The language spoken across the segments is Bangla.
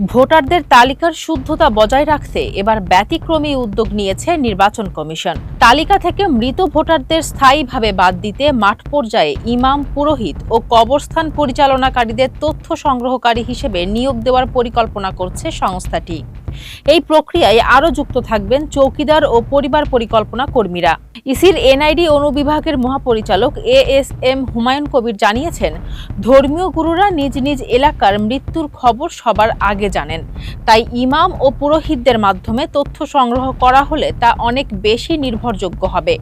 ভোটারদের তালিকার শুদ্ধতা বজায় রাখতে এবার ব্যতিক্রমী উদ্যোগ নিয়েছে নির্বাচন কমিশন। তালিকা থেকে মৃত ভোটারদের স্থায়ীভাবে বাদ দিতে মাঠ পর্যায়ে ইমাম, পুরোহিত ও কবরস্থান পরিচালনাকারীদের তথ্য সংগ্রহকারী হিসেবে নিয়োগ দেওয়ার পরিকল্পনা করছে সংস্থাটি। এই প্রক্রিয়ায় আরও যুক্ত থাকবেন চৌকিদার ও পরিবার পরিকল্পনা কর্মীরা। ইসির এনআইডি অনুবিভাগের মহাপরিচালক এএসএম হুমায়ুন কবির জানিয়েছেন, ধর্মীয় গুরুরা নিজ নিজ এলাকার মৃত্যুর খবর সবার আগে জানেন। তাই ইমাম ও পুরোহিতদের মাধ্যমে তথ্য সংগ্রহ করা হলে তা অনেক বেশি নির্ভরযোগ্য হবে।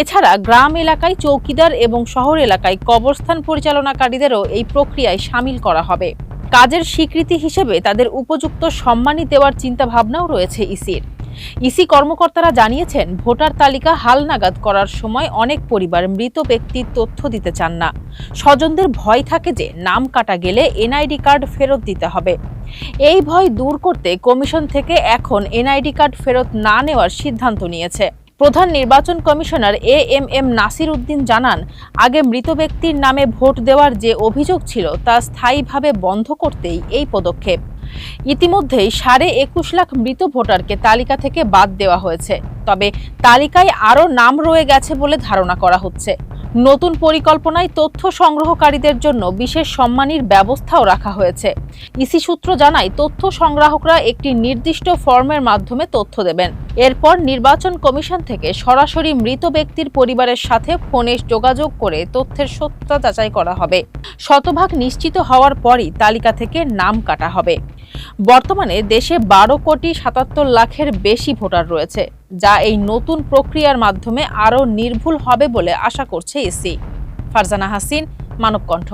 এছাড়া গ্রাম এলাকায় চৌকিদার এবং শহর এলাকায় কবরস্থান পরিচালনাকারীদেরও এই প্রক্রিয়ায় শামিল করা হবে। কাজের স্বীকৃতি হিসেবে তাদের উপযুক্ত সম্মানী দেওয়ার চিন্তাভাবনাও রয়েছে ইসির। ইসি কর্মকর্তারা জানিয়েছেন, ভোটার তালিকা হালনাগাদ করার সময় অনেক পরিবার মৃত ব্যক্তির তথ্য দিতে চান না। স্বজনদের ভয় থাকে যে নাম কাটা গেলে এনআইডি কার্ড ফেরত দিতে হবে। এই ভয় দূর করতে কমিশন থেকে এখন এনআইডি কার্ড ফেরত না নেওয়ার সিদ্ধান্ত নিয়েছে। প্রধান নির্বাচন কমিশনার এএমএম নাসির উদ্দিন জানান, আগে মৃত ব্যক্তির নামে ভোট দেওয়ার যে অভিযোগ ছিল তা স্থায়ীভাবে বন্ধ করতেই এই পদক্ষেপ। ইতিমধ্যেই 21.5 লাখ মৃত ভোটারকে তালিকা থেকে বাদ দেওয়া হয়েছে, তবে তালিকায় আরও নাম রয়ে গেছে বলে ধারণা করা হচ্ছে। নতুন পরিকল্পনায় তথ্য সংগ্রহকারীদের জন্য বিশেষ সম্মানীর ব্যবস্থাও রাখা হয়েছে। ইসি সূত্র জানায়, তথ্য সংগ্রাহকরা একটি নির্দিষ্ট ফর্মের মাধ্যমে তথ্য দেবেন। এরপর নির্বাচন কমিশন থেকে সরাসরি মৃত ব্যক্তির পরিবারের সাথে ফোনে যোগাযোগ করে তথ্যের সত্যতা যাচাই করা হবে। শতভাগ নিশ্চিত হওয়ার পরই তালিকা থেকে নাম কাটা হবে। বর্তমানে দেশে 12.77 লাখের বেশি ভোটার রয়েছে, যা এই নতুন প্রক্রিয়ার মাধ্যমে আরও নির্ভুল হবে বলে আশা করছে ইসি। ফারজানা হাসিন, মানবকণ্ঠ।